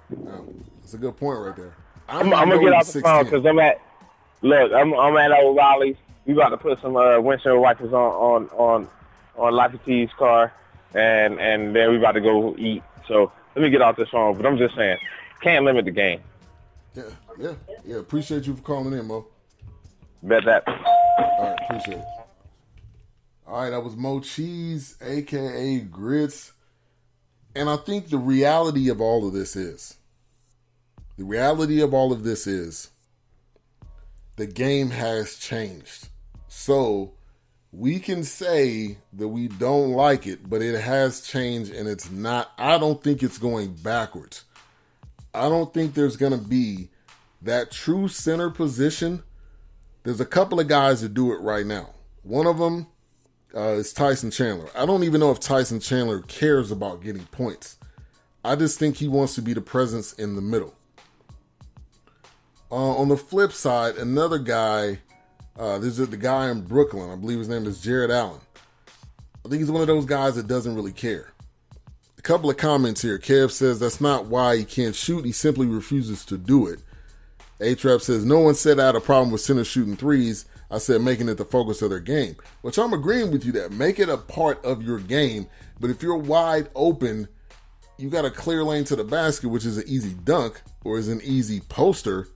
No, that's a good point right there. I I'm didn't even gonna know he get was off the phone 6'10". because I'm at O'Reilly's. We about to put some windshield wipers on Life T's car, and then we about to go eat. So let me get off this phone. But I'm just saying, can't limit the game. Yeah. Appreciate you for calling in, Mo. Bet that. All right, appreciate it. All right, that was Mo Cheese, a.k.a. Grits. And I think the reality of all of this is, the game has changed. So we can say that we don't like it, but it has changed and it's not, I don't think it's going backwards. I don't think there's going to be that true center position. There's a couple of guys that do it right now. One of them is Tyson Chandler. I don't even know if Tyson Chandler cares about getting points. I just think he wants to be the presence in the middle. On the flip side, another guy, there's the guy in Brooklyn. I believe his name is Jared Allen. I think he's one of those guys that doesn't really care. A couple of comments here. Kev says that's not why he can't shoot. He simply refuses to do it. A-Trap says, no one said I had a problem with center shooting threes. I said making it the focus of their game. Which I'm agreeing with you that. Make it a part of your game. But if you're wide open, you got a clear lane to the basket, which is an easy dunk or is an easy poster,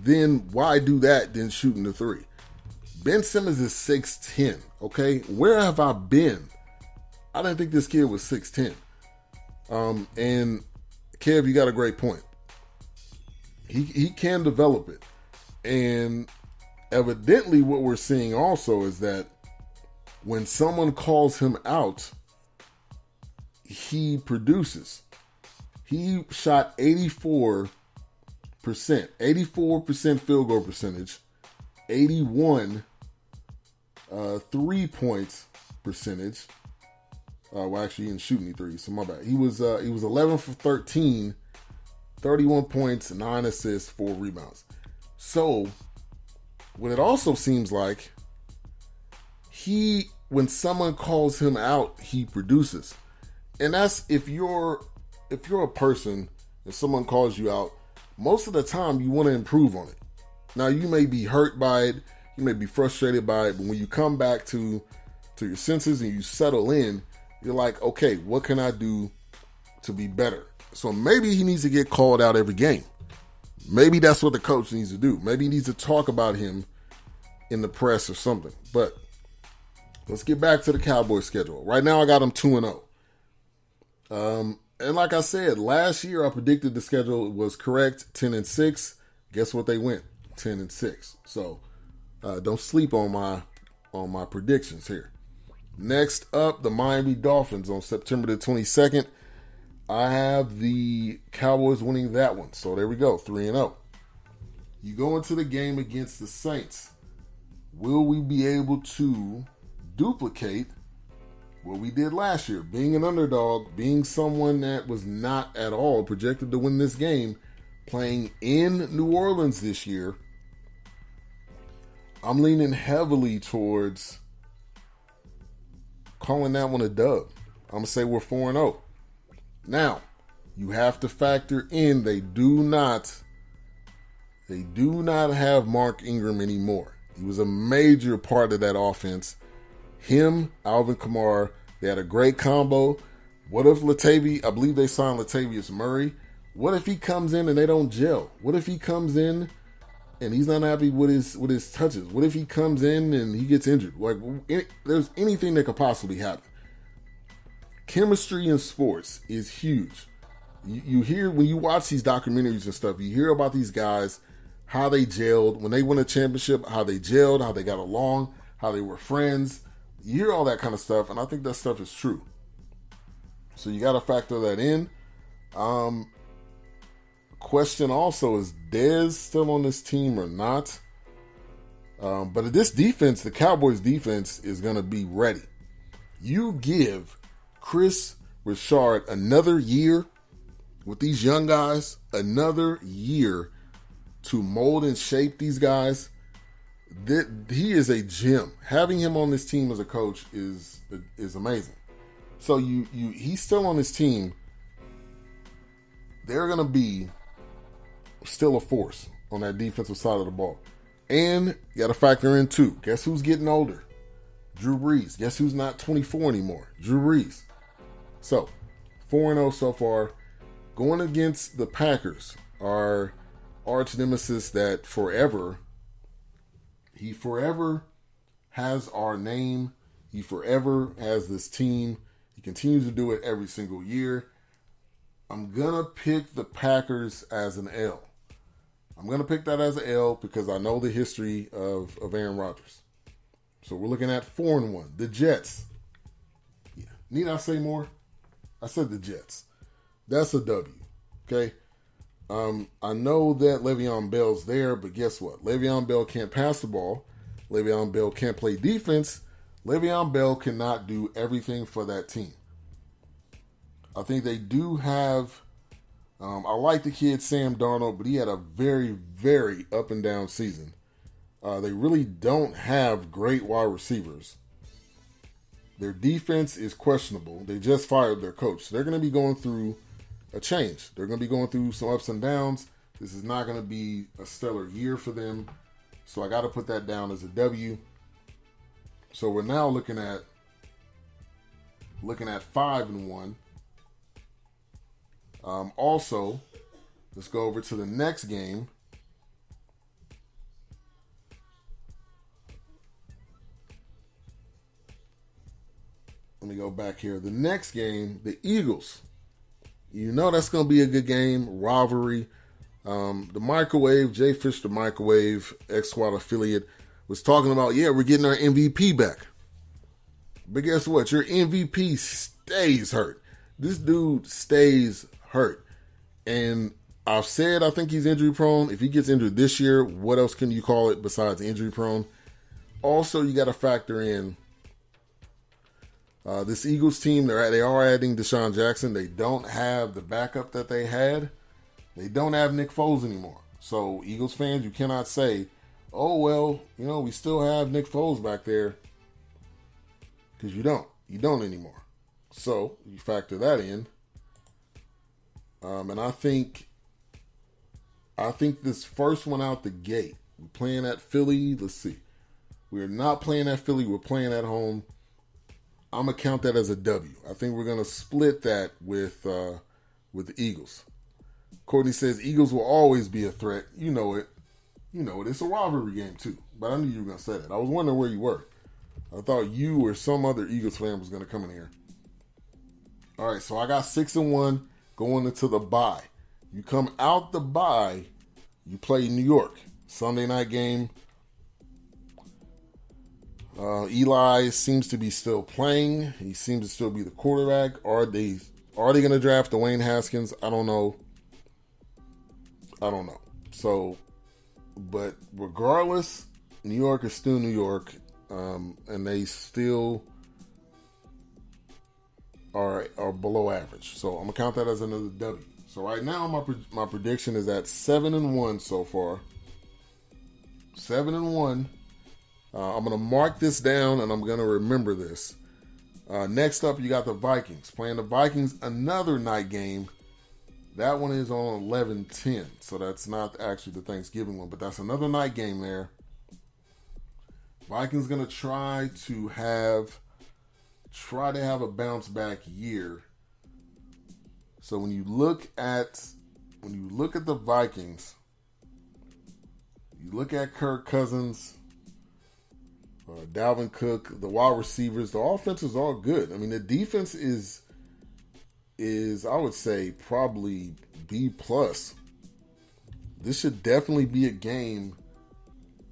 then why do that than shooting the three? Ben Simmons is 6'10", okay? Where have I been? I didn't think this kid was 6'10". And Kev, you got a great point. He can develop it. And evidently what we're seeing also is that when someone calls him out, he produces. He shot 84% field goal percentage, 81 3-point percentage. Well, actually, he didn't shoot any threes, so my bad. He was 11 for 13, 31 points, 9 assists, 4 rebounds. So, what it also seems like, when someone calls him out, he produces. And that's if you're a person, if someone calls you out, most of the time you want to improve on it. Now you may be hurt by it, you may be frustrated by it, but when you come back to your senses and you settle in, you're like, okay, what can I do to be better? So maybe he needs to get called out every game. Maybe that's what the coach needs to do. Maybe he needs to talk about him in the press or something. But let's get back to the Cowboys schedule. Right now I got them 2-0. And like I said, last year I predicted the schedule was correct, 10-6. Guess what they went? 10-6. So don't sleep on my predictions here. Next up, the Miami Dolphins on September the 22nd. I have the Cowboys winning that one. So there we go, 3-0. You go into the game against the Saints. Will we be able to duplicate what we did last year? Being an underdog, being someone that was not at all projected to win this game, playing in New Orleans this year, I'm leaning heavily towards calling that one a dub. I'm going to say we're 4-0. Now, you have to factor in they do not have Mark Ingram anymore. He was a major part of that offense. Him, Alvin Kamara, they had a great combo. What if I believe they signed Latavius Murray. What if he comes in and they don't gel? What if he comes in and he's not happy with his touches? What if he comes in and he gets injured? There's anything that could possibly happen. Chemistry in sports is huge. You hear, when you watch these documentaries and stuff, you hear about these guys, how they gelled, when they won a championship, how they gelled, how they got along, how they were friends. You hear all that kind of stuff, and I think that stuff is true. So you got to factor that in. Question also, is Dez still on this team or not? But this defense, the Cowboys defense, is going to be ready. You give Chris Richard another year with these young guys, another year to mold and shape these guys. He is a gem. Having him on this team as a coach is amazing. So he's still on this team. they're going to be still a force on that defensive side of the ball. And you got to factor in, too, guess who's getting older? Drew Brees. Guess who's not 24 anymore? Drew Brees. So, 4-0 so far. Going against the Packers, our arch nemesis that he forever has our name. He forever has this team. He continues to do it every single year. I'm going to pick the Packers as an L. I'm going to pick that as an L because I know the history of Aaron Rodgers. So we're looking at 4-1. The Jets. Yeah. Need I say more? I said the Jets. That's a W. Okay? I know that Le'Veon Bell's there, but guess what? Le'Veon Bell can't pass the ball. Le'Veon Bell can't play defense. Le'Veon Bell cannot do everything for that team. I think they do have... I like the kid Sam Darnold, but he had a very, very up and down season. They really don't have great wide receivers. Their defense is questionable. They just fired their coach. So they're going to be going through a change. They're going to be going through some ups and downs. This is not going to be a stellar year for them. So I got to put that down as a W. So we're now looking at 5-1. Also, let's go over to the next game. Let me go back here. The next game, the Eagles. You know that's going to be a good game, rivalry. The Microwave, Jay Fish, the Microwave, X-Squad affiliate, was talking about, yeah, we're getting our MVP back. But guess what? Your MVP stays hurt. This dude stays hurt. And I've said I think he's injury prone. If he gets injured this year, what else can you call it besides injury prone? Also, you got to factor in this Eagles team. They are adding Deshaun Jackson. They don't have the backup that they had. They don't have Nick Foles anymore. So, Eagles fans, you cannot say, oh, well, we still have Nick Foles back there. Because you don't. You don't anymore. So, you factor that in. And I think this first one out the gate, we're playing at Philly. Let's see. We're not playing at Philly. We're playing at home. I'm going to count that as a W. I think we're going to split that with the Eagles. Courtney says Eagles will always be a threat. You know it. It's a rivalry game too. But I knew you were going to say that. I was wondering where you were. I thought you or some other Eagles fan was going to come in here. All right, so I got 6-1 going into the bye. You come out the bye, you play New York. Sunday night game. Eli seems to be still playing. He seems to still be the quarterback. Are they going to draft Dwayne Haskins? I don't know. So, but regardless, New York is still New York, and they still are below average. So I'm gonna count that as another W. So right now, my prediction is at 7-1 so far. 7-1. I'm going to mark this down, and I'm going to remember this. Next up, you got the Vikings. Playing the Vikings, another night game. That one is on 11/10, so that's not actually the Thanksgiving one, but that's another night game there. Vikings going to try to have a bounce back year. So when you look at the Vikings, you look at Kirk Cousins, Dalvin Cook, the wide receivers, the offense is all good. I mean, the defense is I would say probably B+. This should definitely be a game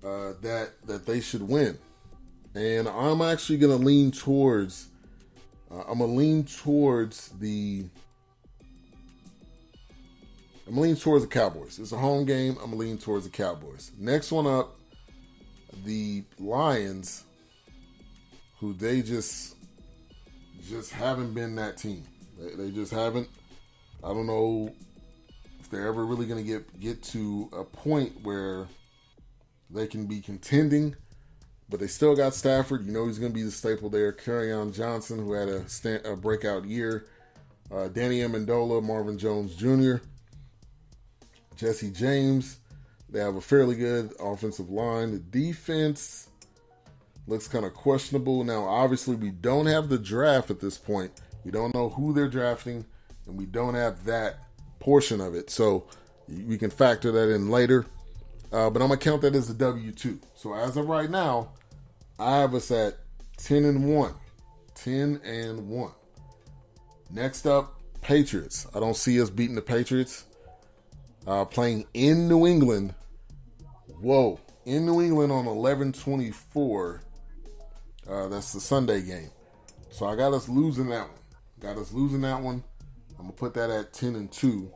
that they should win. And I'm actually going to lean towards the Cowboys. It's a home game. I'm going to lean towards the Cowboys. Next one up, the Lions, who they just haven't been that team. They just haven't. I don't know if they're ever really going to get to a point where they can be contending, but they still got Stafford. You know he's going to be the staple there. Kerryon Johnson, who had a breakout year. Danny Amendola, Marvin Jones Jr. Jesse James. They have a fairly good offensive line. The defense looks kind of questionable. Now, obviously, we don't have the draft at this point. We don't know who they're drafting, and we don't have that portion of it. So we can factor that in later. But I'm going to count that as a W2. So as of right now, I have us at 10-1. 10-1. Next up, Patriots. I don't see us beating the Patriots. Playing in New England. Whoa. In New England on 11/24. That's the Sunday game. So I got us losing that one. I'm going to put that at 10-2.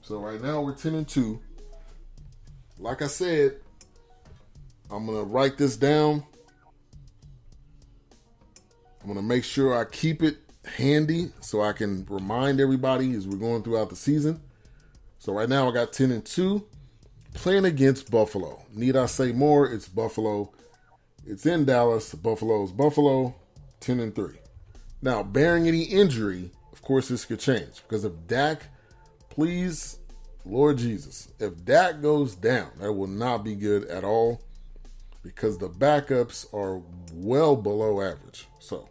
So right now we're 10-2. Like I said, I'm going to write this down. I'm going to make sure I keep it handy so I can remind everybody as we're going throughout the season. So right now I got 10-2, playing against Buffalo. Need I say more? It's Buffalo. It's in Dallas. Buffalo's Buffalo, 10-3. Now, bearing any injury, of course this could change. Because if Dak, please, Lord Jesus, if Dak goes down, that will not be good at all. Because the backups are well below average. So,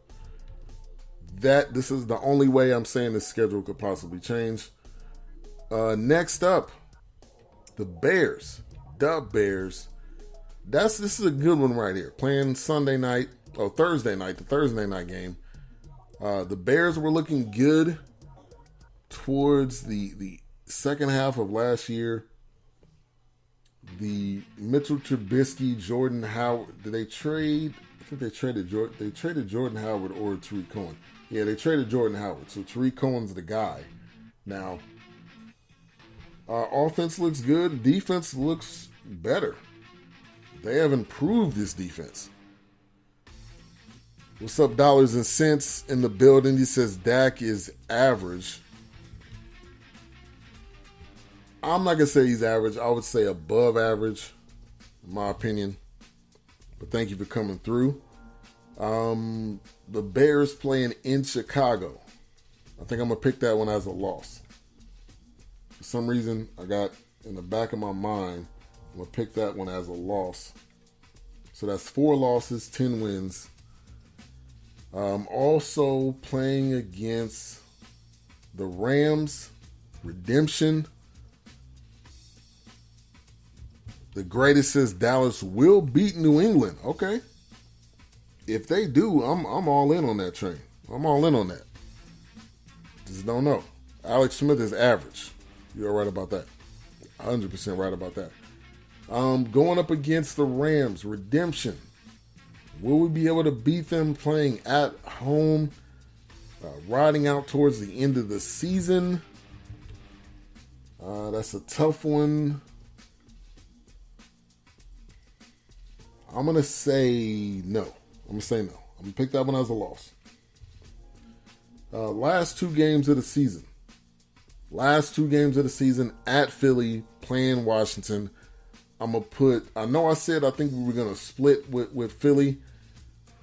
this is the only way I'm saying the schedule could possibly change. Next up, the Bears. This is a good one right here. Playing Thursday night, the Thursday night game. The Bears were looking good towards the second half of last year. The Mitchell Trubisky, Jordan Howard. Did they trade? I think they traded Jordan. They traded Jordan Howard or Tariq Cohen. Yeah, they traded Jordan Howard. So Tariq Cohen's the guy. Now, offense looks good. Defense looks better. They have improved this defense. What's up, dollars and cents in the building? He says Dak is average. I'm not going to say he's average. I would say above average, in my opinion. But thank you for coming through. The Bears playing in Chicago. I think I'm going to pick that one as a loss. For some reason, I got in the back of my mind, I'm going to pick that one as a loss. So that's 4 losses, 10 wins. Also playing against the Rams, redemption. The greatest says Dallas will beat New England. Okay. If they do, I'm all in on that train. I'm all in on that. Just don't know. Alex Smith is average. You're right about that. 100% right about that. Going up against the Rams, redemption. Will we be able to beat them playing at home, riding out towards the end of the season? That's a tough one. I'm going to say no. I'm going to pick that one as a loss. Last 2 games of the season. At Philly, playing Washington. I'm going to put, I think we were going to split with Philly,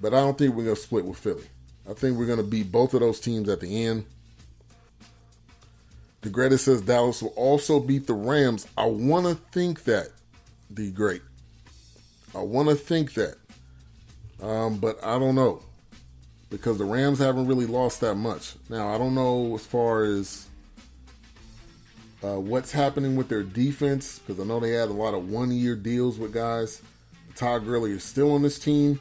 but I don't think we're going to split with Philly. I think we're going to beat both of those teams at the end. The greatest says Dallas will also beat the Rams. I want to think that, the great. I want to think that. But I don't know. Because the Rams haven't really lost that much. Now, I don't know as far as what's happening with their defense, because I know they had a lot of 1-year deals with guys. Todd Gurley is still on this team.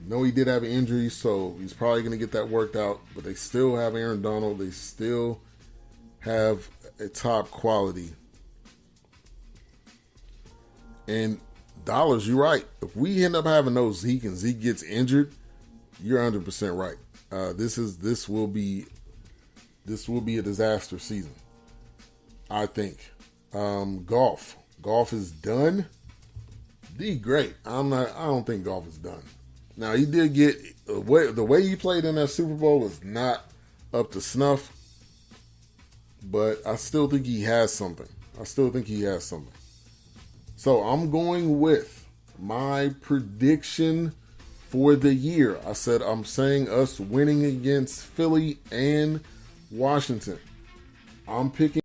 I know he did have an injury, so he's probably going to get that worked out. But they still have Aaron Donald. They still have a top quality. And dollars, you're right. If we end up having no Zeke and Zeke gets injured, you're 100% right. This will be a disaster season, I think. Golf is done. Great. I don't think golf is done. Now, he did get the way he played in that Super Bowl was not up to snuff, but I still think he has something. So I'm going with my prediction for the year. I'm saying us winning against Philly and Washington. I'm picking